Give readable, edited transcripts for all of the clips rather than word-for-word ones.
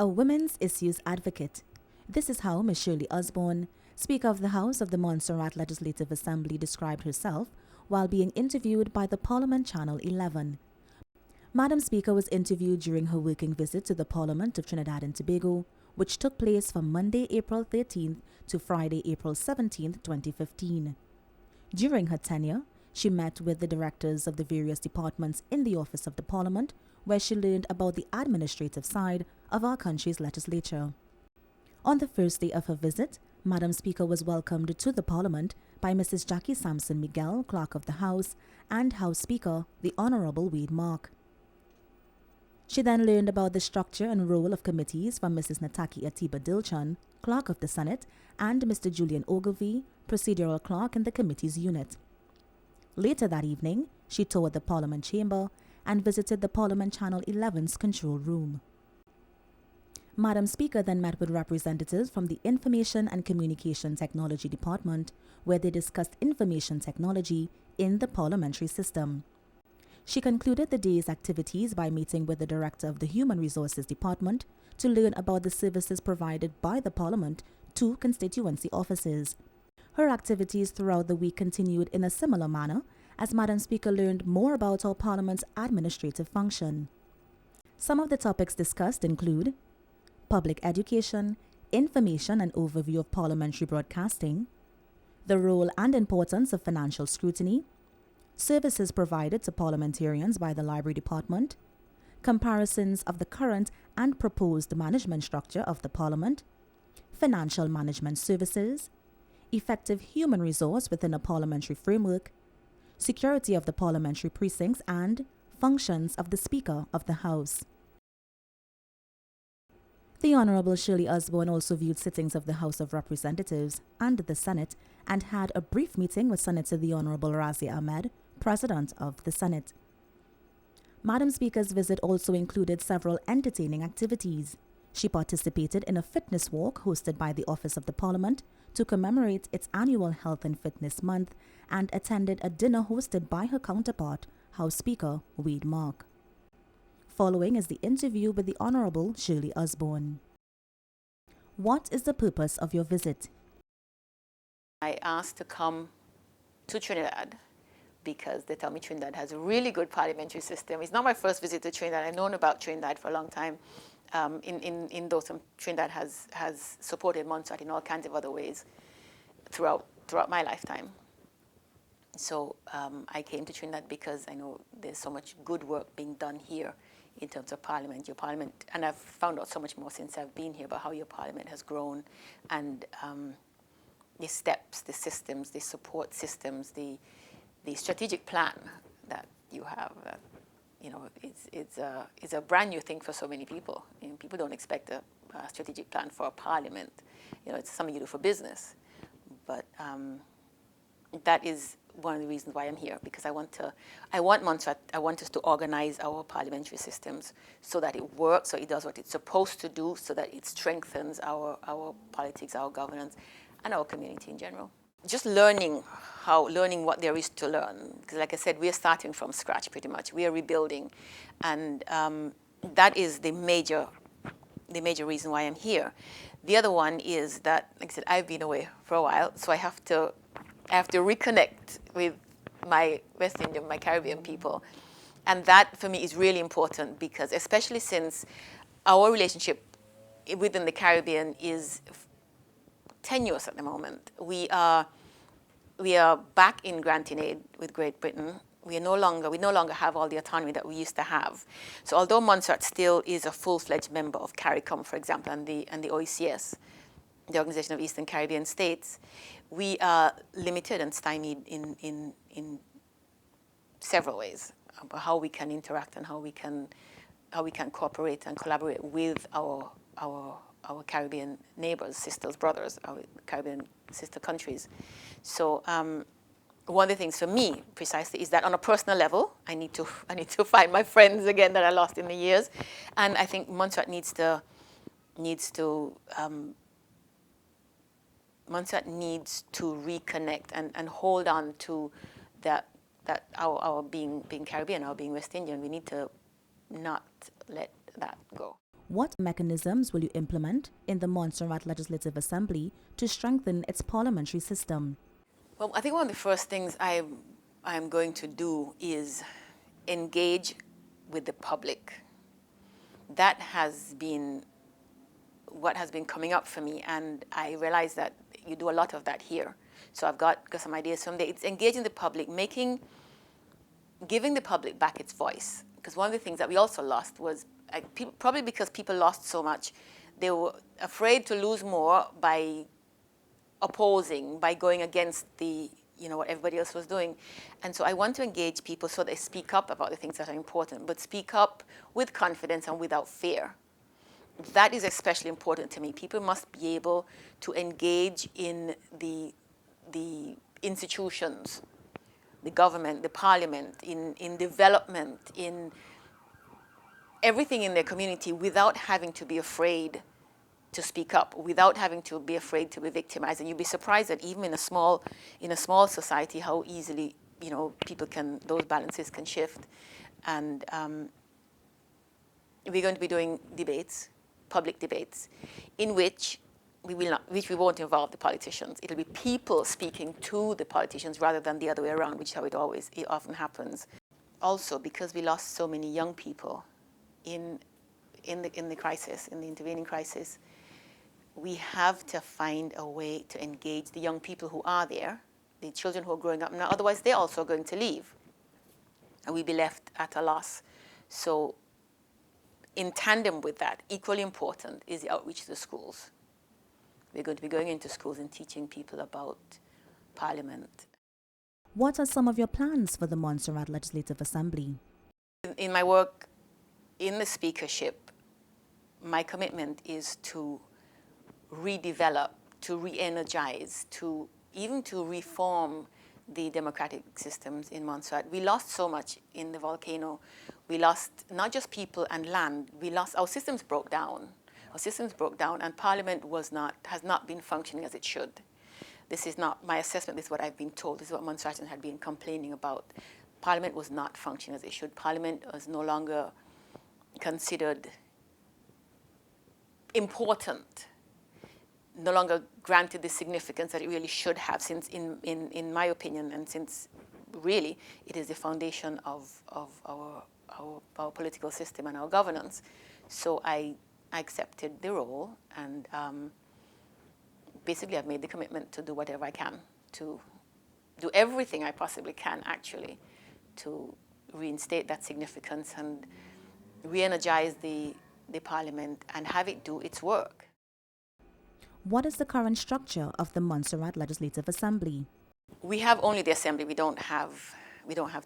a women's issues advocate. This is how Ms. Shirley Osbourne, Speaker of the House of the Monsterrat Legislative Assembly, described herself while being interviewed by the Parliament Channel 11. Madam Speaker was interviewed during her working visit to the Parliament of Trinidad and Tobago, which took place from Monday, April 13th to Friday, April 17th, 2015. During her tenure, she met with the directors of the various departments in the office of the Parliament, where she learned about the administrative side of our country's legislature. On the first day of her visit, Madam Speaker was welcomed to the Parliament by Mrs. Jackie Sampson Miguel, Clerk of the House, and House Speaker, the Honourable Wade Mark. She then learned about the structure and role of committees from Mrs. Nataki Atiba Dilchan, Clerk of the Senate, and Mr. Julian Ogilvie, Procedural Clerk in the committee's unit. Later that evening, she toured the Parliament chamber and visited the Parliament Channel 11's control room. Madam Speaker then met with representatives from the Information and Communication Technology Department, where they discussed information technology in the parliamentary system. She concluded the day's activities by meeting with the Director of the Human Resources Department to learn about the services provided by the Parliament to constituency offices. Her activities throughout the week continued in a similar manner as Madam Speaker learned more about our Parliament's administrative function. Some of the topics discussed include public education, information and overview of parliamentary broadcasting, the role and importance of financial scrutiny, services provided to parliamentarians by the Library Department, comparisons of the current and proposed management structure of the Parliament, financial management services, effective human resource within a parliamentary framework, security of the parliamentary precincts, and functions of the Speaker of the House. The Honourable Shirley Osbourne also viewed sittings of the House of Representatives and the Senate and had a brief meeting with Senator the Honourable Razia Ahmed, President of the Senate. Madam Speaker's visit also included several entertaining activities. She participated in a fitness walk hosted by the Office of the Parliament to commemorate its annual Health and Fitness Month and attended a dinner hosted by her counterpart, House Speaker Wade Mark. Following is the interview with the Honourable Shirley Osbourne. What is the purpose of your visit? I asked to come to Trinidad because they tell me Trinidad has a really good parliamentary system. It's not my first visit to Trinidad. I've known about Trinidad for a long time. In those, Trinidad has supported Montserrat in all kinds of other ways throughout my lifetime. So I came to Trinidad because I know there's so much good work being done here in terms of Parliament, your Parliament, and I've found out so much more since I've been here about how your Parliament has grown and the steps, the systems, the support systems, the strategic plan that you have. It's a brand new thing for so many people. People don't expect a strategic plan for a Parliament. It's something you do for business, but that is one of the reasons why I'm here, because I want us to organize our parliamentary systems so that it works, so it does what it's supposed to do, so that it strengthens our politics, our governance, and our community in general. Just learning what there is to learn, because like I said, we are starting from scratch pretty much. We are rebuilding, and that is the major reason why I'm here. The other one is that, like I said, I've been away for a while, so I have to reconnect with my West Indian, my Caribbean people. And that, for me, is really important because, especially since our relationship within the Caribbean is tenuous at the moment. We are back in granting aid with Great Britain. We no longer have all the autonomy that we used to have. So although Montserrat still is a full-fledged member of CARICOM, for example, and the OECS, the Organization of Eastern Caribbean States, we are limited and stymied in several ways about how we can interact and how we can cooperate and collaborate with our Caribbean neighbors, sisters, brothers, our Caribbean sister countries. So one of the things for me, precisely, is that on a personal level, I need to find my friends again that I lost in the years, and I think Montserrat needs to reconnect and hold on to that our being Caribbean, our being West Indian. We need to not let that go. What mechanisms will you implement in the Monsterrat Legislative Assembly to strengthen its parliamentary system? Well, I think one of the first things I'm going to do is engage with the public. That has been what has been coming up for me, and I realize that you do a lot of that here. So I've got some ideas from there. It's engaging the public, giving the public back its voice. Because one of the things that we also lost was, probably because people lost so much, they were afraid to lose more by opposing, by going against what everybody else was doing. And so I want to engage people so they speak up about the things that are important, but speak up with confidence and without fear. That is especially important to me. People must be able to engage in the institutions, the government, the parliament, in development, in everything in their community without having to be afraid to speak up, without having to be afraid to be victimized. And you'd be surprised that even in a small society, how easily those balances can shift. And we're going to be doing debates, public debates, in which we won't involve the politicians. It'll be people speaking to the politicians rather than the other way around, which is how it often happens. Also, because we lost so many young people in the crisis, in the intervening crisis, we have to find a way to engage the young people who are there, the children who are growing up now. Otherwise, they're also going to leave, and we'll be left at a loss. So in tandem with that, equally important is the outreach to the schools. We're going to be going into schools and teaching people about Parliament. What are some of your plans for the Monsterrat Legislative Assembly? In my work in the speakership, my commitment is to redevelop, to re-energize, even to reform the democratic systems in Montserrat. We lost so much in the volcano. We lost not just people and land. Our systems broke down. Our systems broke down, and Parliament has not been functioning as it should. This is not my assessment. This is what I've been told. This is what Montserrat had been complaining about. Parliament was not functioning as it should. Parliament was no longer considered important, no longer granted the significance that it really should have, since in my opinion, and since really it is the foundation of our political system and our governance. So I accepted the role, and basically I've made the commitment to do whatever I can, to do everything I possibly can, actually, to reinstate that significance and re-energize the Parliament and have it do its work. What is the current structure of the Monsterrat Legislative Assembly? We have only the Assembly. We don't have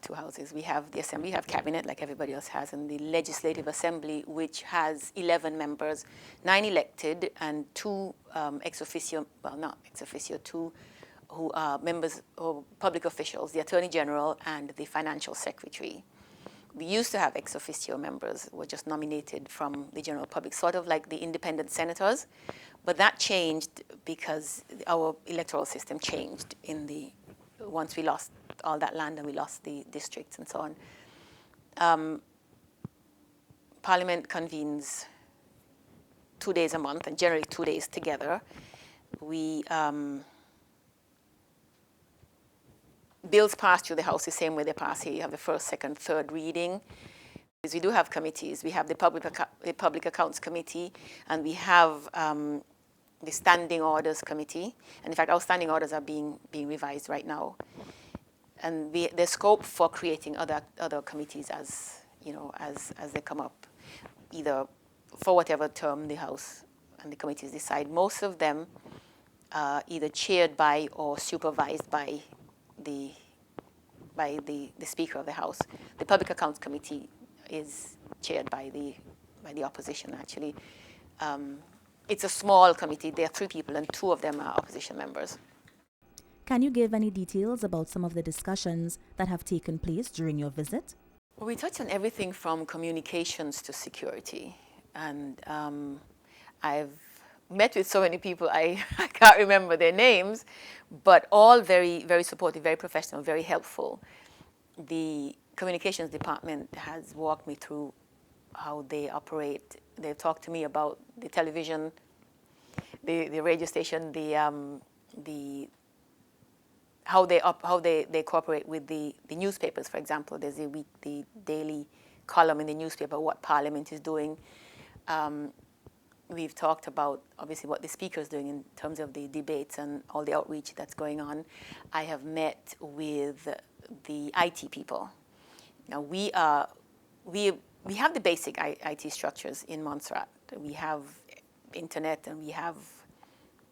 two houses. We have the Assembly, we have Cabinet like everybody else has, and the Legislative Assembly, which has 11 members, 9 elected and 2 ex officio, well, not ex officio, 2 who are members or public officials, the Attorney General and the Financial Secretary. We used to have ex officio members who were just nominated from the general public, sort of like the independent senators, but that changed because our electoral system changed once we lost all that land and we lost the districts and so on. Parliament convenes 2 days a month, and generally 2 days together. Bills pass through the House the same way they pass here. You have the first, second, third reading. We do have committees. We have the Public Accounts Committee, and we have the Standing Orders Committee. And in fact, our standing orders are being revised right now. And there's scope for creating other committees as they come up, either for whatever term the House and the committees decide. Most of them are either chaired by or supervised by the Speaker of the House. The Public Accounts Committee is chaired by the opposition, actually. It's a small committee. There are 3 people, and 2 of them are opposition members. Can you give any details about some of the discussions that have taken place during your visit? Well, we touched on everything from communications to security. And I've met with so many people, I can't remember their names, but all very, very supportive, very professional, very helpful. The communications department has walked me through they operate. They've talked to me about the television, the radio station, how they cooperate with the newspapers. For example, there's the daily column in the newspaper what Parliament is doing. We've talked about obviously what the speaker is doing in terms of the debates and all the outreach that's going on. I have met with the IT people. Now we have the basic IT structures in Montserrat. We have internet and we have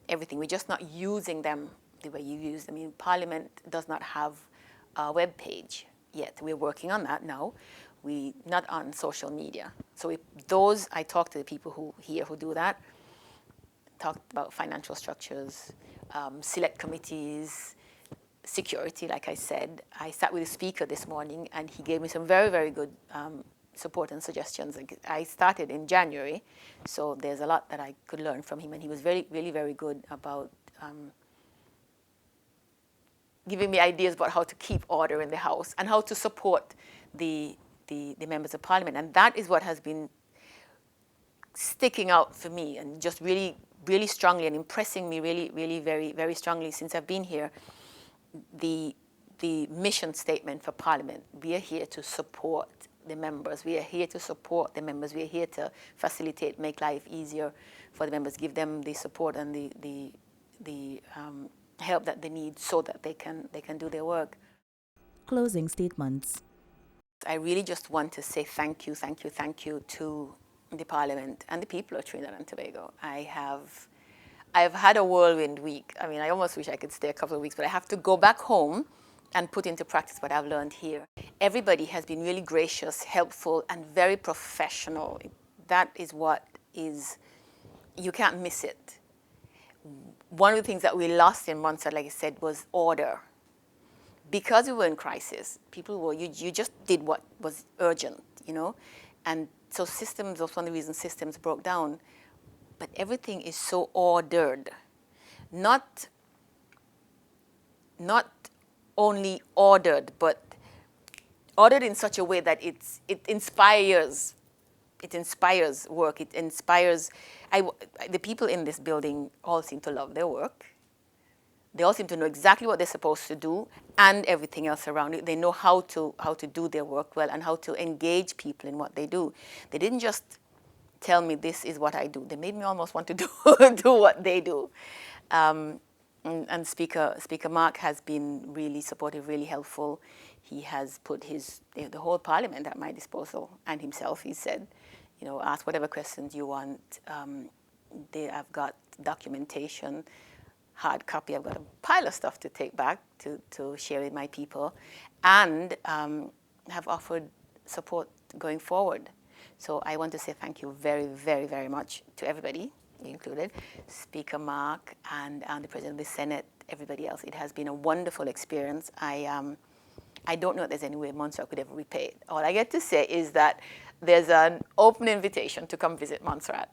everything. We're just not using them the way you use them. I mean, Parliament does not have a web page yet. We're working on that now. We not on social media. So I talk to the people who do that. Talked about financial structures, select committees, security, like I said. I sat with the speaker this morning and he gave me some very, very good support and suggestions. I started in January, so there's a lot that I could learn from him, and he was really very good about giving me ideas about how to keep order in the House and how to support the members of Parliament. And that is what has been sticking out for me and just really strongly and impressing me really very strongly since I've been here. The mission statement for Parliament: we are here to support the members. We are here to support the members. We are here to facilitate, make life easier for the members, give them the support and the help that they need so that they can do their work. Closing statements. I really just want to say thank you to the Parliament and the people of Trinidad and Tobago. I've had a whirlwind week. I mean, I almost wish I could stay a couple of weeks, but I have to go back home and put into practice what I've learned here. Everybody has been really gracious, helpful, and very professional. That is what is, you can't miss it. One of the things that we lost in Montserrat, like I said, was order. Because we were in crisis, you just did what was urgent, you know? And so systems, was one of the reasons systems broke down. But everything is so ordered. Not only ordered, but ordered in such a way that it inspires work. It inspires. The people in this building all seem to love their work. They all seem to know exactly what they're supposed to do and everything else around it. They know how to do their work well and how to engage people in what they do. They didn't just tell me this is what I do. They made me almost want to do what they do. And Speaker Mark has been really supportive, really helpful. He has put the whole Parliament at my disposal, and himself. He said, you know, ask whatever questions you want. I've got documentation, hard copy. I've got a pile of stuff to take back to share with my people, and have offered support going forward. So I want to say thank you very much to everybody, you included, Speaker Mark and the President of the Senate, everybody else. It has been a wonderful experience. I don't know if there's any way Montserrat could ever repay it. All I get to say is that there's an open invitation to come visit Montserrat.